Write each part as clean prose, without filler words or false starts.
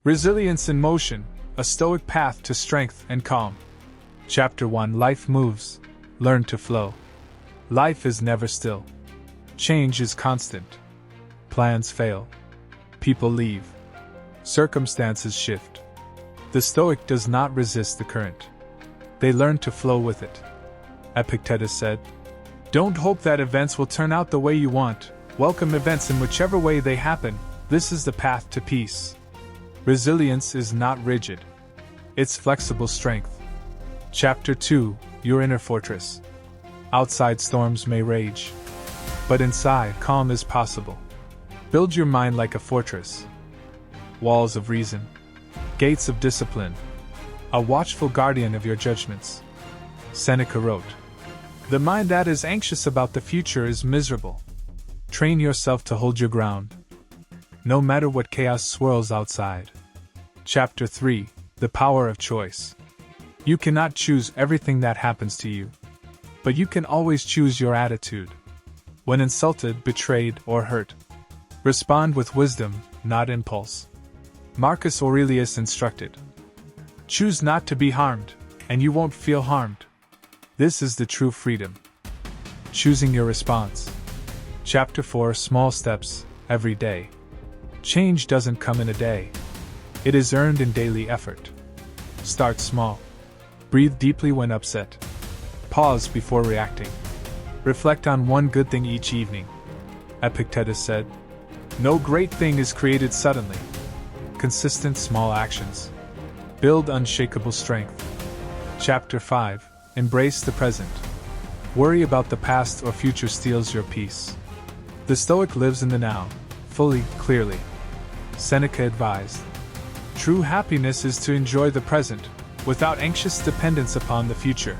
Resilience in Motion, a Stoic Path to Strength and Calm. Chapter 1. Life moves. Learn to flow. Life is never still. Change is constant. Plans fail. People leave. Circumstances shift. The Stoic does not resist the current. They learn to flow with it. Epictetus said, "Don't hope that events will turn out the way you want. Welcome events in whichever way they happen. This is the path to peace." Resilience is not rigid. It's flexible strength. Chapter 2. Your Inner Fortress. Outside storms may rage, but inside calm is possible. Build your mind like a fortress. Walls of reason. Gates of discipline. A watchful guardian of your judgments. Seneca wrote, "The mind that is anxious about the future is miserable. Train yourself to hold your ground, no matter what chaos swirls outside." Chapter 3. The Power of Choice. You cannot choose everything that happens to you, but you can always choose your attitude. When insulted, betrayed, or hurt, respond with wisdom, not impulse. Marcus Aurelius instructed, "Choose not to be harmed, and you won't feel harmed." This is the true freedom. Choosing your response. Chapter 4. Small steps, every day. Change doesn't come in a day. It is earned in daily effort. Start small. Breathe deeply when upset. Pause before reacting. Reflect on one good thing each evening. Epictetus said, "No great thing is created suddenly." Consistent small actions build unshakable strength. Chapter 5. Embrace the present. Worry about the past or future steals your peace. The Stoic lives in the now, fully, clearly. Seneca advised, "True happiness is to enjoy the present, without anxious dependence upon the future.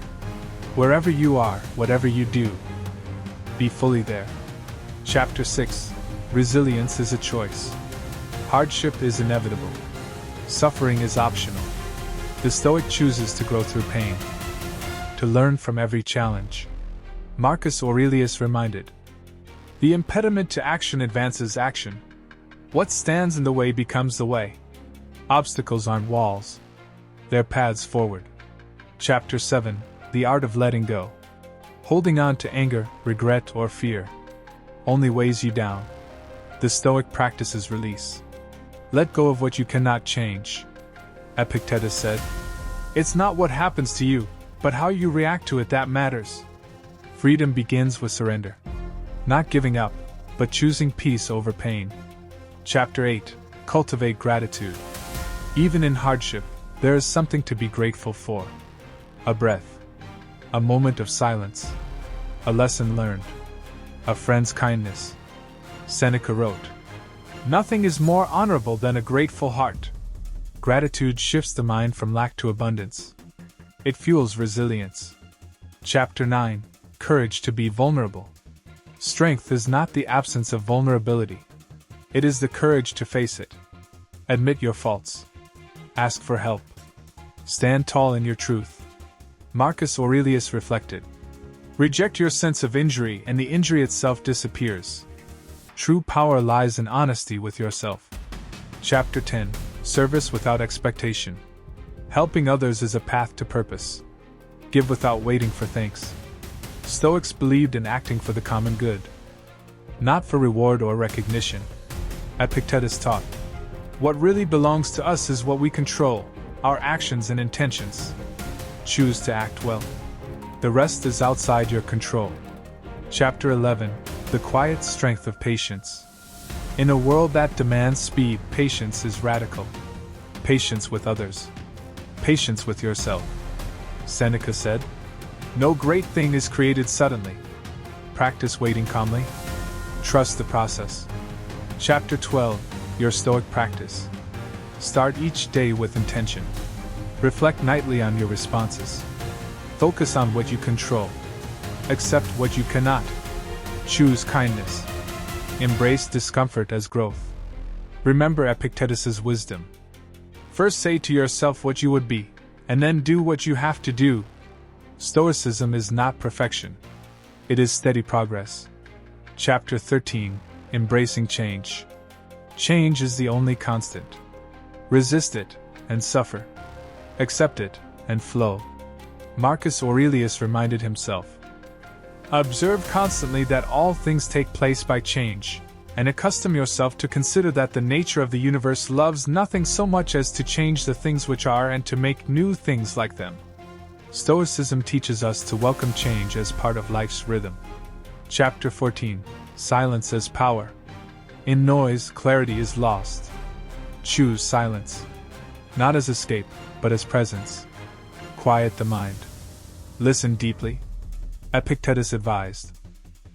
Wherever you are, whatever you do, be fully there." Chapter 6. Resilience is a choice. Hardship is inevitable. Suffering is optional. The Stoic chooses to grow through pain, to learn from every challenge. Marcus Aurelius reminded, "The impediment to action advances action. What stands in the way becomes the way." Obstacles aren't walls. They're paths forward. Chapter 7. The Art of Letting Go. Holding on to anger, regret, or fear only weighs you down. The Stoic practices release. Let go of what you cannot change. Epictetus said, "It's not what happens to you, but how you react to it that matters." Freedom begins with surrender. Not giving up, but choosing peace over pain. Chapter 8. Cultivate gratitude. Even in hardship, there is something to be grateful for. A breath. A moment of silence. A lesson learned. A friend's kindness. Seneca wrote, "Nothing is more honorable than a grateful heart." Gratitude shifts the mind from lack to abundance. It fuels resilience. Chapter 9. Courage to be vulnerable. Strength is not the absence of vulnerability. It is the courage to face it. Admit your faults. Ask for help. Stand tall in your truth. Marcus Aurelius reflected, "Reject your sense of injury and the injury itself disappears." True power lies in honesty with yourself. Chapter 10. Service without expectation. Helping others is a path to purpose. Give without waiting for thanks. Stoics believed in acting for the common good, not for reward or recognition. Epictetus taught, "What really belongs to us is what we control, our actions and intentions. Choose to act well. The rest is outside your control." Chapter 11. The Quiet Strength of Patience. In a world that demands speed, patience is radical. Patience with others. Patience with yourself. Seneca said, "No great thing is created suddenly." Practice waiting calmly. Trust the process. Chapter 12. Your Stoic Practice. Start each day with intention. Reflect nightly on your responses. Focus on what you control. Accept what you cannot. Choose kindness. Embrace discomfort as growth. Remember Epictetus's wisdom. First say to yourself what you would be, and then do what you have to do. Stoicism is not perfection. It is steady progress. Chapter 13. Embracing Change. Change is the only constant. Resist it, and suffer. Accept it, and flow. Marcus Aurelius reminded himself. Observe constantly that all things take place by change, and accustom yourself to consider that the nature of the universe loves nothing so much as to change the things which are and to make new things like them. Stoicism teaches us to welcome change as part of life's rhythm. Chapter 14. Silence as Power. In noise, clarity is lost. Choose silence. Not as escape, but as presence. Quiet the mind. Listen deeply. Epictetus advised.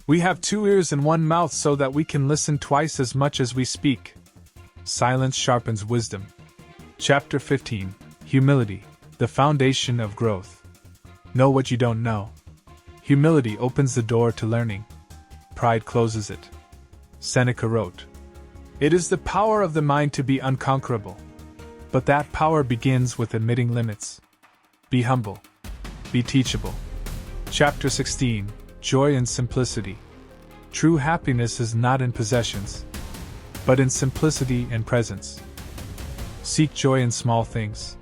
We have 2 ears and 1 mouth so that we can listen twice as much as we speak. Silence sharpens wisdom. Chapter 15. Humility, the foundation of growth. Know what you don't know. Humility opens the door to learning. Pride closes it. Seneca wrote, "It is the power of the mind to be unconquerable. But that power begins with admitting limits. Be humble. Be teachable." Chapter 16. Joy and Simplicity. True happiness is not in possessions, but in simplicity and presence. Seek joy in small things.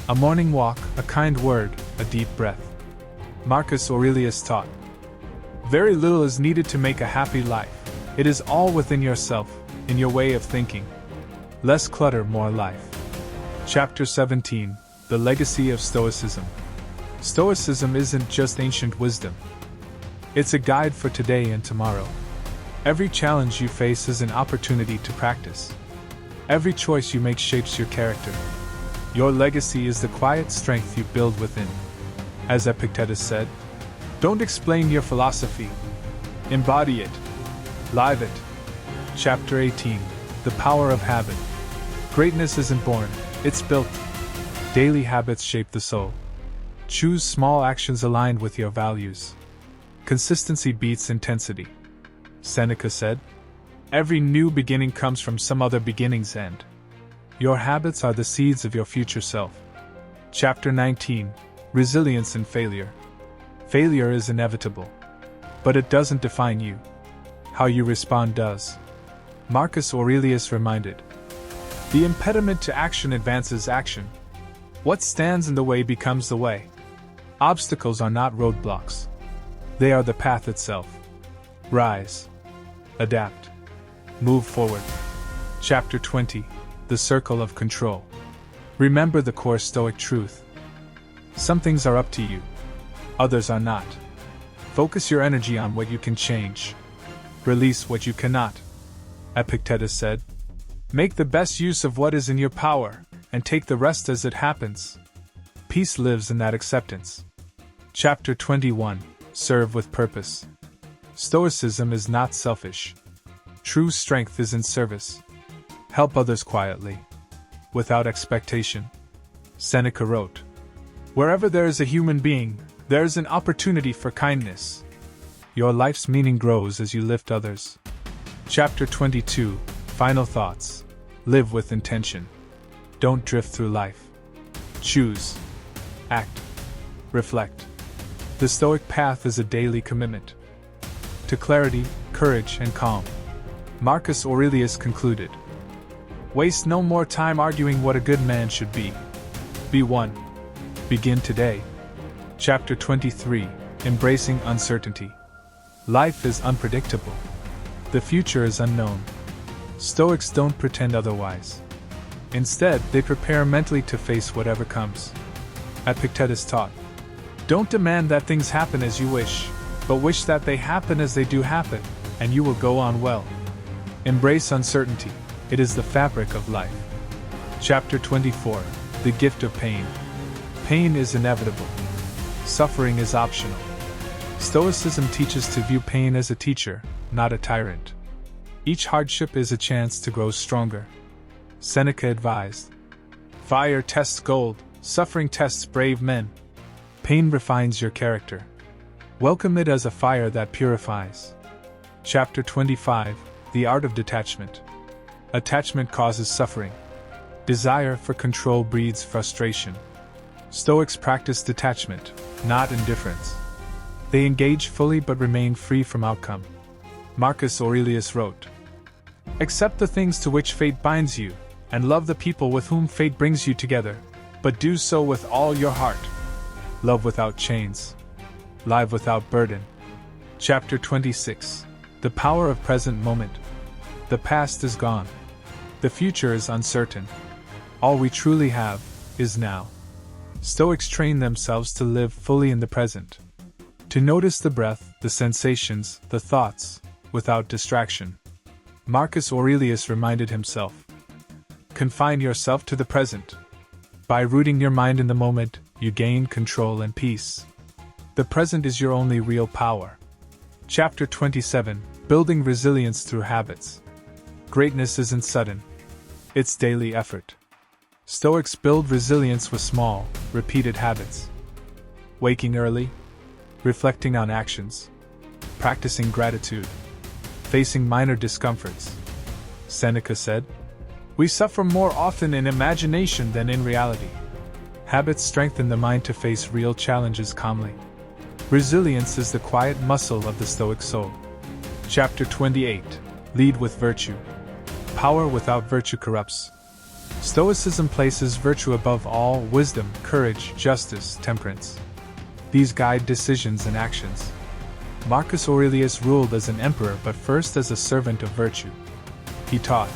A morning walk, a kind word, a deep breath. Marcus Aurelius taught, "Very little is needed to make a happy life. It is all within yourself, in your way of thinking. Less clutter, more life." Chapter 17. The Legacy of Stoicism. Stoicism isn't just ancient wisdom. It's a guide for today and tomorrow. Every challenge you face is an opportunity to practice. Every choice you make shapes your character. Your legacy is the quiet strength you build within. As Epictetus said, "Don't explain your philosophy. Embody it. Live it." Chapter 18. The Power of Habit. Greatness isn't born, it's built. Daily habits shape the soul. Choose small actions aligned with your values. Consistency beats intensity. Seneca said, "Every new beginning comes from some other beginning's end." Your habits are the seeds of your future self. Chapter 19. Resilience and Failure. Failure is inevitable, but it doesn't define you. How you respond does. Marcus Aurelius reminded, "The impediment to action advances action. What stands in the way becomes the way." Obstacles are not roadblocks. They are the path itself. Rise. Adapt. Move forward. Chapter 20. The Circle of Control. Remember the core Stoic truth. Some things are up to you. Others are not. Focus your energy on what you can change. Release what you cannot. Epictetus said, "Make the best use of what is in your power, and take the rest as it happens." Peace lives in that acceptance. Chapter 21. Serve with Purpose. Stoicism is not selfish. True strength is in service. Help others quietly, without expectation. Seneca wrote, "Wherever there is a human being, there is an opportunity for kindness." Your life's meaning grows as you lift others. Chapter 22. Final Thoughts. Live with intention. Don't drift through life. Choose. Act. Reflect. The Stoic path is a daily commitment to clarity, courage, and calm. Marcus Aurelius concluded, "Waste no more time arguing what a good man should be. Be one. Begin today." Chapter 23. Embracing Uncertainty. Life is unpredictable. The future is unknown. Stoics don't pretend otherwise. Instead, they prepare mentally to face whatever comes. Epictetus taught, "Don't demand that things happen as you wish, but wish that they happen as they do happen, and you will go on well." Embrace uncertainty. It is the fabric of life. Chapter 24. The Gift of Pain. Pain is inevitable. Suffering is optional. Stoicism teaches to view pain as a teacher, not a tyrant. Each hardship is a chance to grow stronger. Seneca advised, "Fire tests gold, suffering tests brave men." Pain refines your character. Welcome it as a fire that purifies. Chapter 25. The Art of Detachment. Attachment causes suffering. Desire for control breeds frustration. Stoics practice detachment, not indifference. They engage fully but remain free from outcome. Marcus Aurelius wrote, "Accept the things to which fate binds you, and love the people with whom fate brings you together, but do so with all your heart. Love without chains. Live without burden. Chapter 26. The power of present moment. The past is gone. The future is uncertain. All we truly have is now. Stoics train themselves to live fully in the present. To notice the breath, the sensations, the thoughts, without distraction. Marcus Aurelius reminded himself. Confine yourself to the present. By rooting your mind in the moment, you gain control and peace. The present is your only real power. Chapter 27. Building resilience through habits. Greatness isn't sudden. It's daily effort. Stoics build resilience with small, repeated habits. Waking early, reflecting on actions, practicing gratitude, facing minor discomforts. Seneca said, "We suffer more often in imagination than in reality." Habits strengthen the mind to face real challenges calmly. Resilience is the quiet muscle of the Stoic soul. Chapter 28. Lead with virtue. Power without virtue corrupts. Stoicism places virtue above all: wisdom, courage, justice, temperance. These guide decisions and actions. Marcus Aurelius ruled as an emperor but first as a servant of virtue. He taught,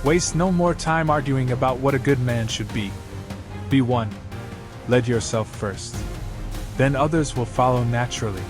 "Waste no more time arguing about what a good man should be. Be one. Lead yourself first. Then others will follow naturally."